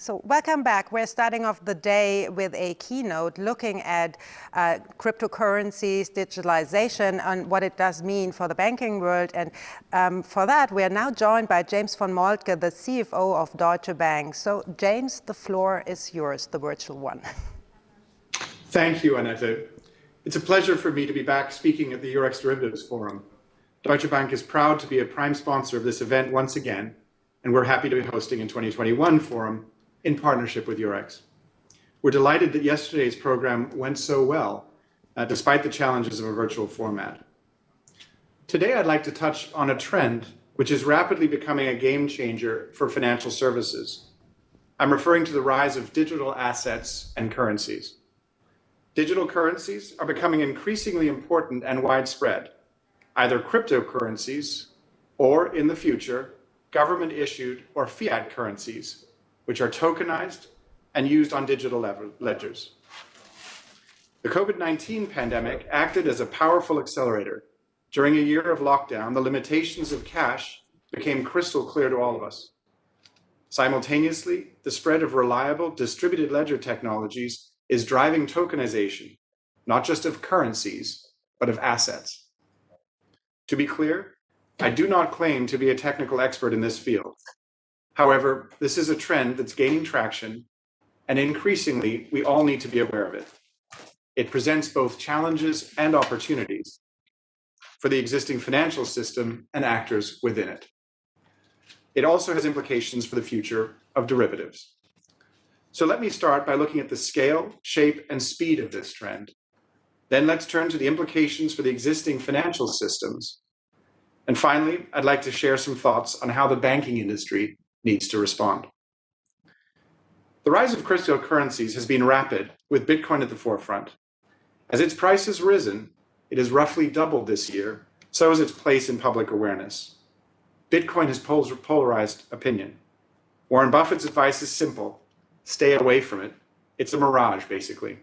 So welcome back. We're starting off the day with a keynote looking at cryptocurrencies, digitalization, and what it does mean for the banking world. And for that, we are now joined by James von Moltke, the CFO of Deutsche Bank. So James, the floor is yours, the virtual one. Thank you, Annette. It's a pleasure for me to be back speaking at the Eurex Derivatives Forum. Deutsche Bank is proud to be a prime sponsor of this event once again, and we're happy to be hosting a 2021 forum in partnership with Eurex. We're delighted that yesterday's program went so well, despite the challenges of a virtual format. Today, I'd like to touch on a trend which is rapidly becoming a game changer for financial services. I'm referring to the rise of digital assets and currencies. Digital currencies are becoming increasingly important and widespread, either cryptocurrencies or, in the future, government-issued or fiat currencies, which are tokenized and used on digital ledgers. The COVID-19 pandemic acted as a powerful accelerator. During a year of lockdown, the limitations of cash became crystal clear to all of us. Simultaneously, the spread of reliable distributed ledger technologies is driving tokenization, not just of currencies, but of assets. To be clear, I do not claim to be a technical expert in this field. However, this is a trend that's gaining traction, and increasingly, we all need to be aware of it. It presents both challenges and opportunities for the existing financial system and actors within it. It also has implications for the future of derivatives. So let me start by looking at the scale, shape, and speed of this trend. Then let's turn to the implications for the existing financial systems. And finally, I'd like to share some thoughts on how the banking industry needs to respond. The rise of cryptocurrencies has been rapid, with Bitcoin at the forefront. As its price has risen, it has roughly doubled this year, so has its place in public awareness. Bitcoin has polarized opinion. Warren Buffett's advice is simple: stay away from it. It's a mirage, basically.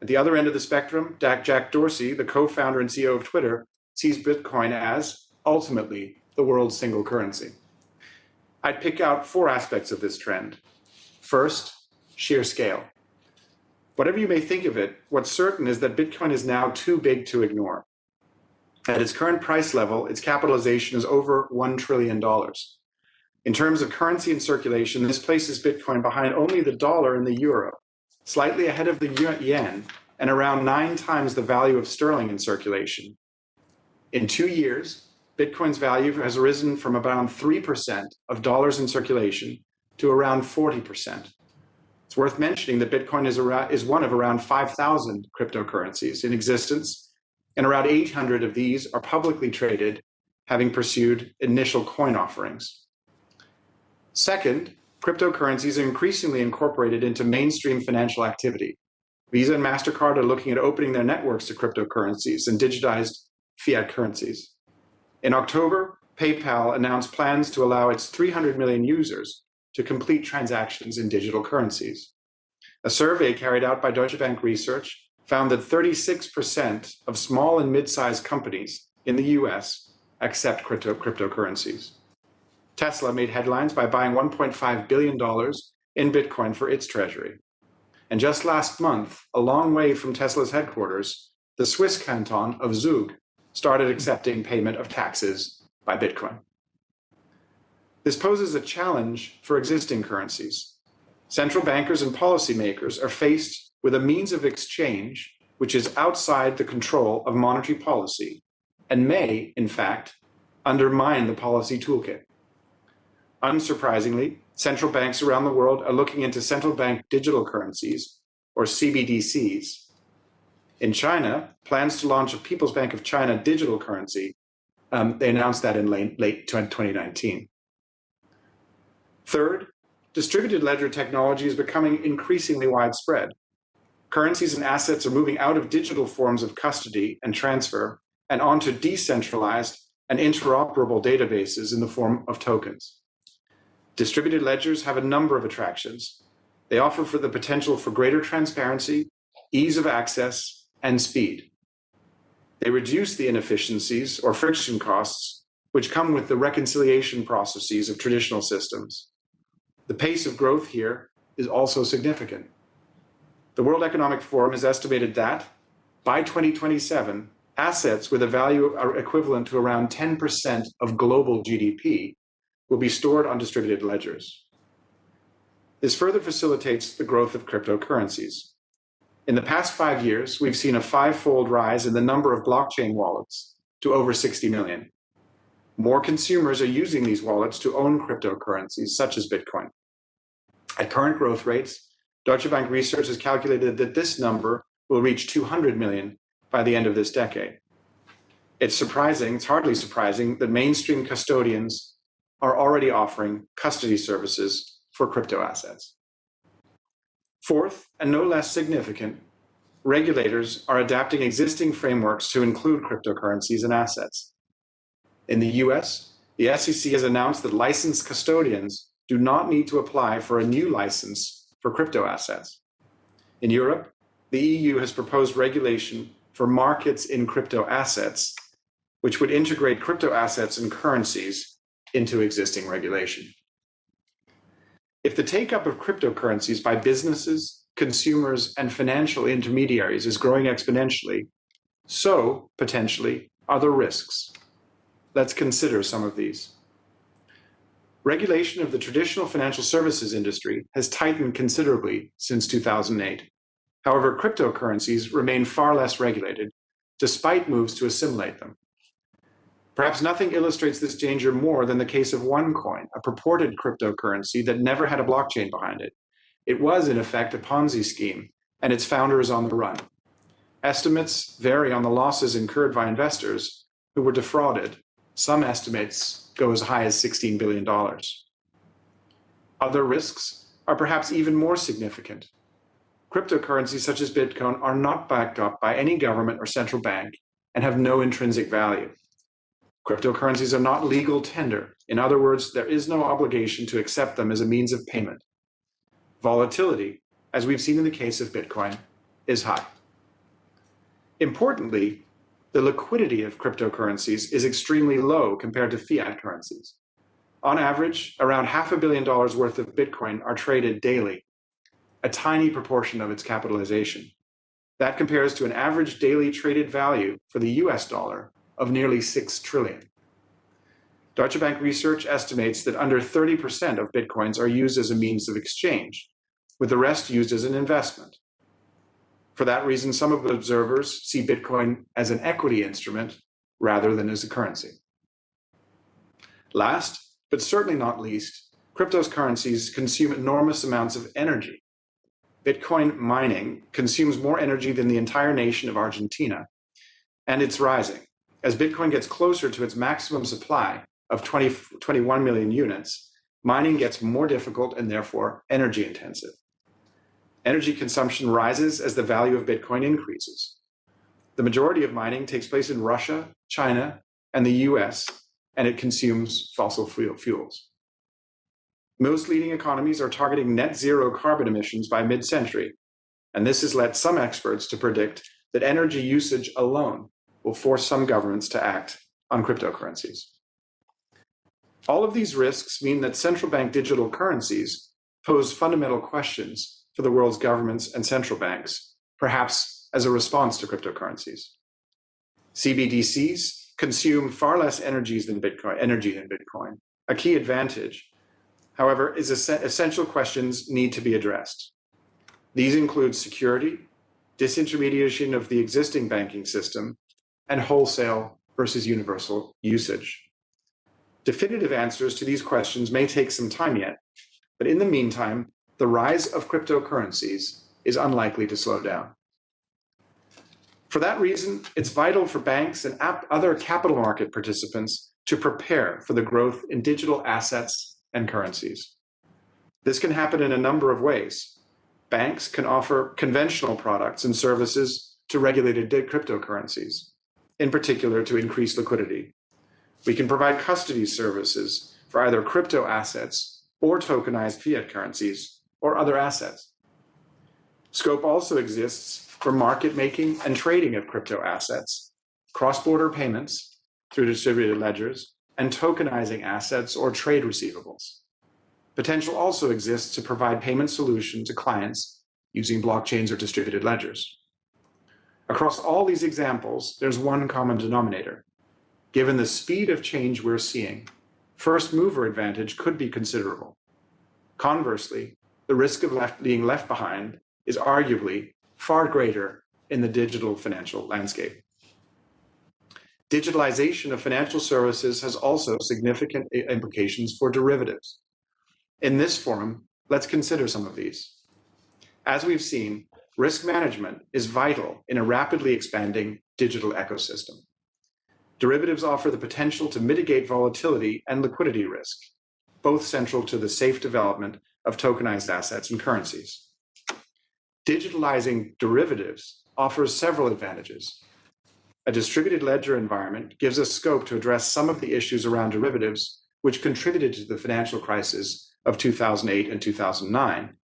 At the other end of the spectrum, Jack Dorsey, the co-founder and CEO of Twitter, sees Bitcoin as, ultimately, the world's single currency. I'd pick out 4 aspects of this trend. First, sheer scale. Whatever you may think of it, what's certain is that Bitcoin is now too big to ignore. At its current price level, its capitalization is over $1 trillion. In terms of currency in circulation, this places Bitcoin behind only the dollar and the euro, slightly ahead of the yen, and around 9 times the value of sterling in circulation. In 2 years, Bitcoin's value has risen from around 3% of dollars in circulation to around 40%. It's worth mentioning that Bitcoin is one of around 5,000 cryptocurrencies in existence, and around 800 of these are publicly traded, having pursued initial coin offerings. Second, cryptocurrencies are increasingly incorporated into mainstream financial activity. Visa and MasterCard are looking at opening their networks to cryptocurrencies and digitized fiat currencies. In October, PayPal announced plans to allow its 300 million users to complete transactions in digital currencies. A survey carried out by Deutsche Bank Research found that 36% of small and mid-sized companies in the US accept cryptocurrencies. Tesla made headlines by buying $1.5 billion in Bitcoin for its treasury. And just last month, a long way from Tesla's headquarters, the Swiss canton of Zug started accepting payment of taxes by Bitcoin. This poses a challenge for existing currencies. Central bankers and policymakers are faced with a means of exchange which is outside the control of monetary policy and may, in fact, undermine the policy toolkit. Unsurprisingly, central banks around the world are looking into central bank digital currencies, or CBDCs. In China, plans to launch a People's Bank of China digital currency. They announced that in late 2019. Third, distributed ledger technology is becoming increasingly widespread. Currencies and assets are moving out of digital forms of custody and transfer and onto decentralized and interoperable databases in the form of tokens. Distributed ledgers have a number of attractions. They offer for the potential for greater transparency, ease of access, and speed. They reduce the inefficiencies or friction costs which come with the reconciliation processes of traditional systems. The pace of growth here is also significant. The World Economic Forum has estimated that by 2027, assets with a value equivalent to around 10% of global GDP will be stored on distributed ledgers. This further facilitates the growth of cryptocurrencies. In the past 5 years, we've seen a 5-fold rise in the number of blockchain wallets to over 60 million. More consumers are using these wallets to own cryptocurrencies, such as Bitcoin. At current growth rates, Deutsche Bank research has calculated that this number will reach 200 million by the end of this decade. It's hardly surprising that mainstream custodians are already offering custody services for crypto assets. Fourth, and no less significant, regulators are adapting existing frameworks to include cryptocurrencies and assets. In the US, the SEC has announced that licensed custodians do not need to apply for a new license for crypto assets. In Europe, the EU has proposed regulation for markets in crypto assets, which would integrate crypto assets and currencies into existing regulation. If the take-up of cryptocurrencies by businesses, consumers, and financial intermediaries is growing exponentially, so, potentially, are the risks. Let's consider some of these. Regulation of the traditional financial services industry has tightened considerably since 2008. However, cryptocurrencies remain far less regulated, despite moves to assimilate them. Perhaps nothing illustrates this danger more than the case of OneCoin, a purported cryptocurrency that never had a blockchain behind it. It was, in effect, a Ponzi scheme, and its founder is on the run. Estimates vary on the losses incurred by investors who were defrauded. Some estimates go as high as $16 billion. Other risks are perhaps even more significant. Cryptocurrencies such as Bitcoin are not backed up by any government or central bank and have no intrinsic value. Cryptocurrencies are not legal tender. In other words, there is no obligation to accept them as a means of payment. Volatility, as we've seen in the case of Bitcoin, is high. Importantly, the liquidity of cryptocurrencies is extremely low compared to fiat currencies. On average, around $500 million worth of Bitcoin are traded daily, a tiny proportion of its capitalization. That compares to an average daily traded value for the US dollar of nearly 6 trillion. Deutsche Bank research estimates that under 30% of Bitcoins are used as a means of exchange, with the rest used as an investment. For that reason, some of the observers see Bitcoin as an equity instrument rather than as a currency. Last, but certainly not least, cryptocurrencies consume enormous amounts of energy. Bitcoin mining consumes more energy than the entire nation of Argentina, and it's rising. As Bitcoin gets closer to its maximum supply of 21 million units, mining gets more difficult and therefore energy intensive. Energy consumption rises as the value of Bitcoin increases. The majority of mining takes place in Russia, China, and the US, and it consumes fossil fuels. Most leading economies are targeting net zero carbon emissions by mid-century, and this has led some experts to predict that energy usage alone will force some governments to act on cryptocurrencies. All of these risks mean that central bank digital currencies pose fundamental questions for the world's governments and central banks, perhaps as a response to cryptocurrencies. CBDCs consume far less energy than Bitcoin. A key advantage, however, is essential questions need to be addressed. These include security, disintermediation of the existing banking system, and wholesale versus universal usage. Definitive answers to these questions may take some time yet, but in the meantime, the rise of cryptocurrencies is unlikely to slow down. For that reason, it's vital for banks and other capital market participants to prepare for the growth in digital assets and currencies. This can happen in a number of ways. Banks can offer conventional products and services to regulated cryptocurrencies, in particular to increase liquidity. We can provide custody services for either crypto assets or tokenized fiat currencies or other assets. Scope also exists for market making and trading of crypto assets, cross-border payments through distributed ledgers, and tokenizing assets or trade receivables. Potential also exists to provide payment solutions to clients using blockchains or distributed ledgers. Across all these examples, there's one common denominator. Given the speed of change we're seeing, first mover advantage could be considerable. Conversely, the risk of being left behind is arguably far greater in the digital financial landscape. Digitalization of financial services has also significant implications for derivatives. In this forum, let's consider some of these. As we've seen, risk management is vital in a rapidly expanding digital ecosystem. Derivatives offer the potential to mitigate volatility and liquidity risk, both central to the safe development of tokenized assets and currencies. Digitalizing derivatives offers several advantages. A distributed ledger environment gives us scope to address some of the issues around derivatives which contributed to the financial crisis of 2008 and 2009.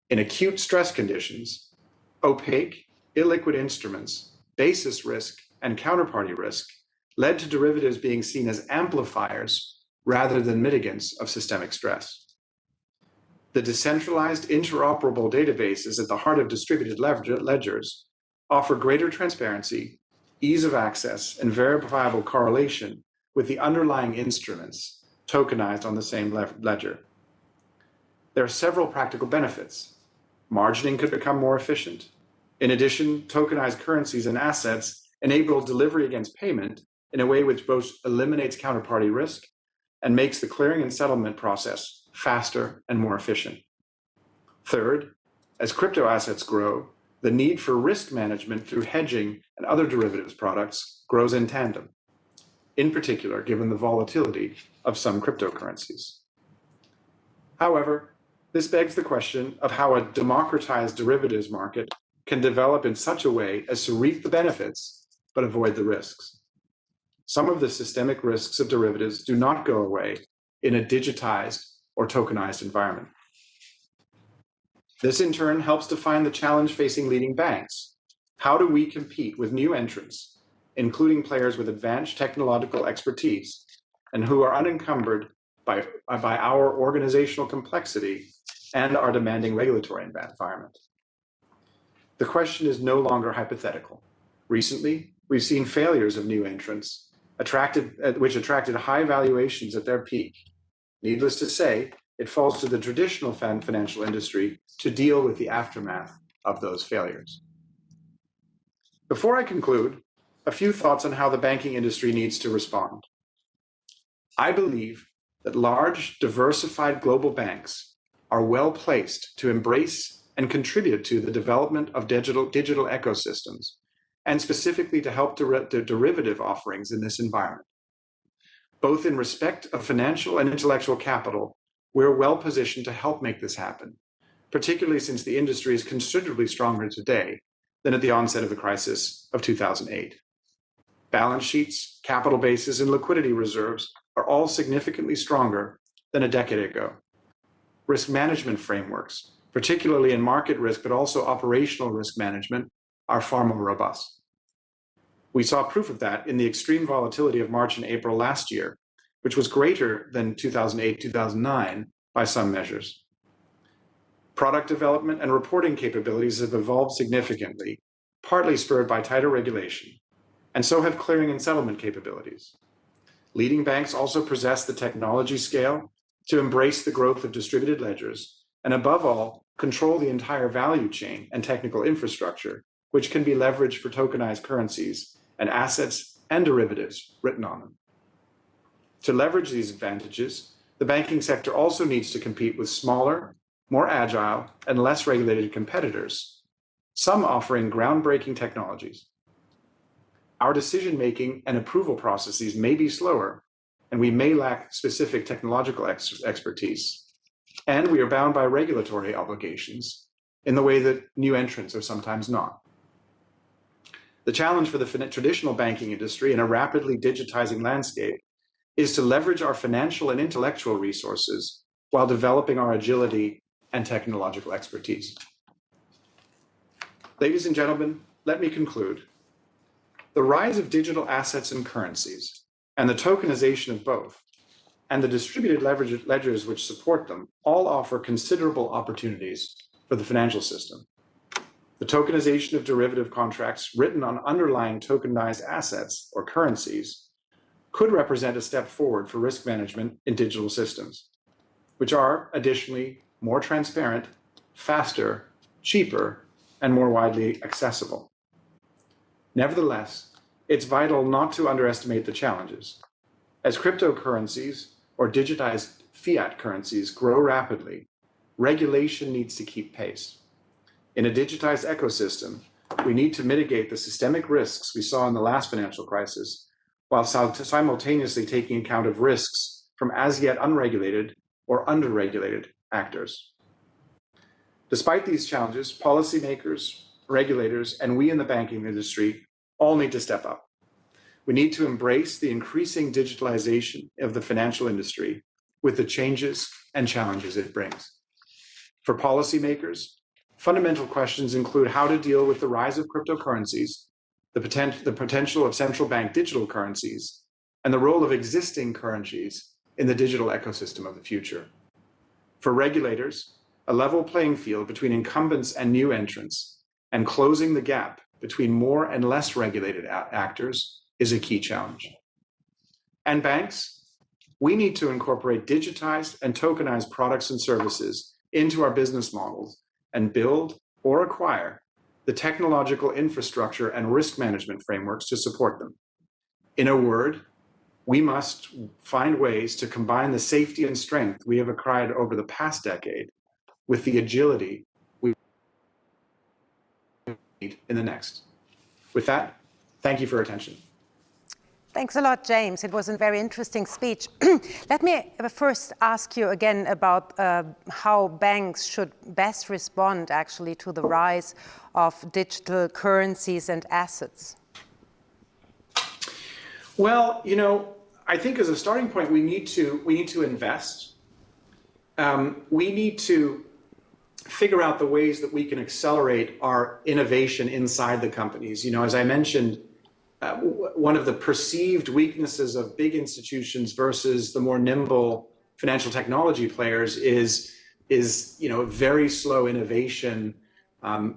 In acute stress conditions, opaque, illiquid instruments, basis risk, and counterparty risk led to derivatives being seen as amplifiers rather than mitigants of systemic stress. The decentralized, interoperable databases at the heart of distributed ledgers offer greater transparency, ease of access, and verifiable correlation with the underlying instruments tokenized on the same ledger. There are several practical benefits. Margining could become more efficient. In addition, tokenized currencies and assets enable delivery against payment in a way which both eliminates counterparty risk and makes the clearing and settlement process faster and more efficient. Third, as crypto assets grow, the need for risk management through hedging and other derivatives products grows in tandem, in particular, given the volatility of some cryptocurrencies. However, this begs the question of how a democratized derivatives market can develop in such a way as to reap the benefits but avoid the risks. Some of the systemic risks of derivatives do not go away in a digitized or tokenized environment. This in turn helps define the challenge facing leading banks. How do we compete with new entrants, including players with advanced technological expertise and who are unencumbered by our organizational complexity and our demanding regulatory environment? The question is no longer hypothetical. Recently, we've seen failures of new entrants which attracted high valuations at their peak. Needless to say, it falls to the traditional financial industry to deal with the aftermath of those failures. Before I conclude, a few thoughts on how the banking industry needs to respond. I believe that large, diversified global banks are well placed to embrace and contribute to the development of digital ecosystems, and specifically to help the derivative offerings in this environment. Both in respect of financial and intellectual capital, we're well positioned to help make this happen, particularly since the industry is considerably stronger today than at the onset of the crisis of 2008. Balance sheets, capital bases, and liquidity reserves are all significantly stronger than a decade ago. Risk management frameworks, particularly in market risk, but also operational risk management, are far more robust. We saw proof of that in the extreme volatility of March and April last year, which was greater than 2008-2009 by some measures. Product development and reporting capabilities have evolved significantly, partly spurred by tighter regulation, and so have clearing and settlement capabilities. Leading banks also possess the technology scale to embrace the growth of distributed ledgers, and above all, control the entire value chain and technical infrastructure, which can be leveraged for tokenized currencies and assets and derivatives written on them. To leverage these advantages, the banking sector also needs to compete with smaller, more agile, and less regulated competitors, some offering groundbreaking technologies. Our decision-making and approval processes may be slower, and we may lack specific technological expertise, and we are bound by regulatory obligations in the way that new entrants are sometimes not. The challenge for the traditional banking industry in a rapidly digitizing landscape is to leverage our financial and intellectual resources while developing our agility and technological expertise. Ladies and gentlemen, let me conclude. The rise of digital assets and currencies, and the tokenization of both, and the distributed ledgers which support them all offer considerable opportunities for the financial system. The tokenization of derivative contracts written on underlying tokenized assets or currencies could represent a step forward for risk management in digital systems, which are additionally more transparent, faster, cheaper, and more widely accessible. Nevertheless, it's vital not to underestimate the challenges. As cryptocurrencies or digitized fiat currencies grow rapidly, regulation needs to keep pace. In a digitized ecosystem, we need to mitigate the systemic risks we saw in the last financial crisis, while simultaneously taking account of risks from as yet unregulated or underregulated actors. Despite these challenges, policymakers, regulators, and we in the banking industry all need to step up. We need to embrace the increasing digitalization of the financial industry with the changes and challenges it brings. For policymakers, fundamental questions include how to deal with the rise of cryptocurrencies, the potential of central bank digital currencies, and the role of existing currencies in the digital ecosystem of the future. For regulators, a level playing field between incumbents and new entrants, and closing the gap between more and less regulated actors is a key challenge. And banks, we need to incorporate digitized and tokenized products and services into our business models and build or acquire the technological infrastructure and risk management frameworks to support them. In a word, we must find ways to combine the safety and strength we have acquired over the past decade with the agility we need in the next. With that, thank you for your attention. Thanks a lot, James. It was a very interesting speech. Let me first ask you again about how banks should best respond actually to the rise of digital currencies and assets. Well, I think as a starting point, we need to invest. We need to figure out the ways that we can accelerate our innovation inside the companies. As I mentioned, one of the perceived weaknesses of big institutions versus the more nimble financial technology players is very slow innovation.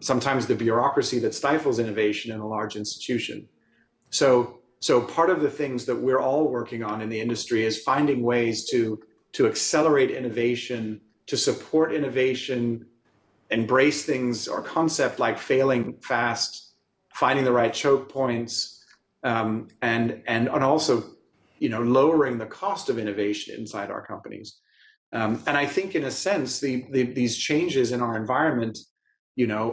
Sometimes the bureaucracy that stifles innovation in a large institution. So part of the things that we're all working on in the industry is finding ways to accelerate innovation, to support innovation, embrace things or concept like failing fast, finding the right choke points, and also lowering the cost of innovation inside our companies. And I think in a sense, these changes in our environment,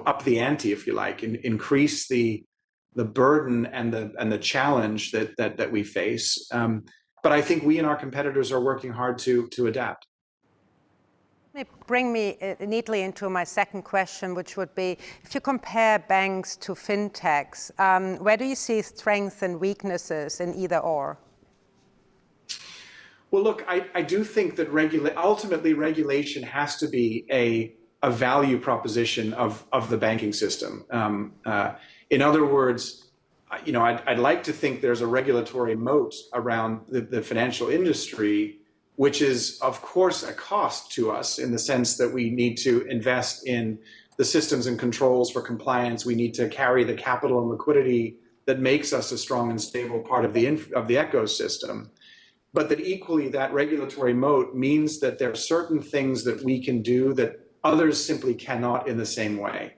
up the ante, if you like, and increase the burden and the challenge that we face. But I think we and our competitors are working hard to adapt. It bring me neatly into my second question, which would be, if you compare banks to fintechs, where do you see strengths and weaknesses in either or? Well, look, I do think that ultimately regulation has to be a value proposition of the banking system. In other words, I'd like to think there's a regulatory moat around the financial industry, which is, of course, a cost to us in the sense that we need to invest in the systems and controls for compliance. We need to carry the capital and liquidity that makes us a strong and stable part of the ecosystem. But that equally, that regulatory moat means that there are certain things that we can do that others simply cannot in the same way.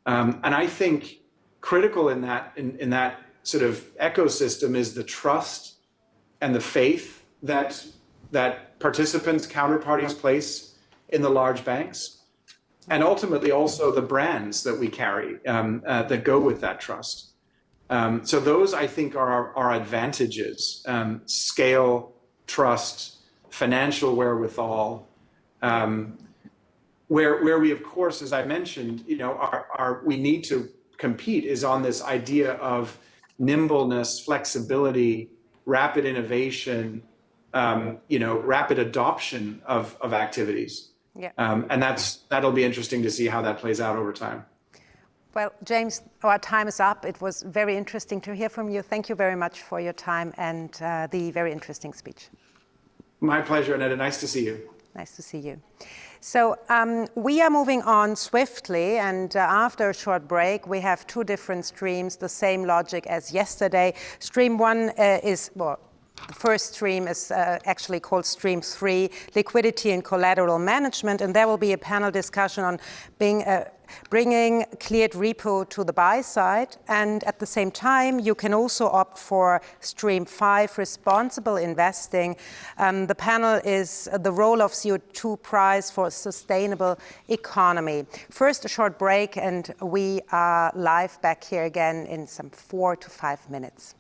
And I think critical in that sort of ecosystem is the trust and the faith that participants, counterparties place in the large banks, and ultimately also the brands that we carry that go with that trust. So those, I think, are our advantages: scale, trust, financial wherewithal. Where we, of course, as I mentioned, we need to compete is on this idea of nimbleness, flexibility, rapid innovation, rapid adoption of activities. Yeah. And that'll be interesting to see how that plays out over time. Well, James, our time is up. It was very interesting to hear from you. Thank you very much for your time and the very interesting speech. My pleasure, Annette. Nice to see you. Nice to see you. So we are moving on swiftly, and after a short break, we have two different streams, the same logic as yesterday. Stream one is, well, the first stream is actually called Stream 3, Liquidity and Collateral Management, and there will be a panel discussion on bringing cleared repo to the buy side. And at the same time, you can also opt for Stream 5, Responsible Investing. The panel is the role of CO2 price for a sustainable economy. First, a short break, and we are live back here again in some 4 to 5 minutes.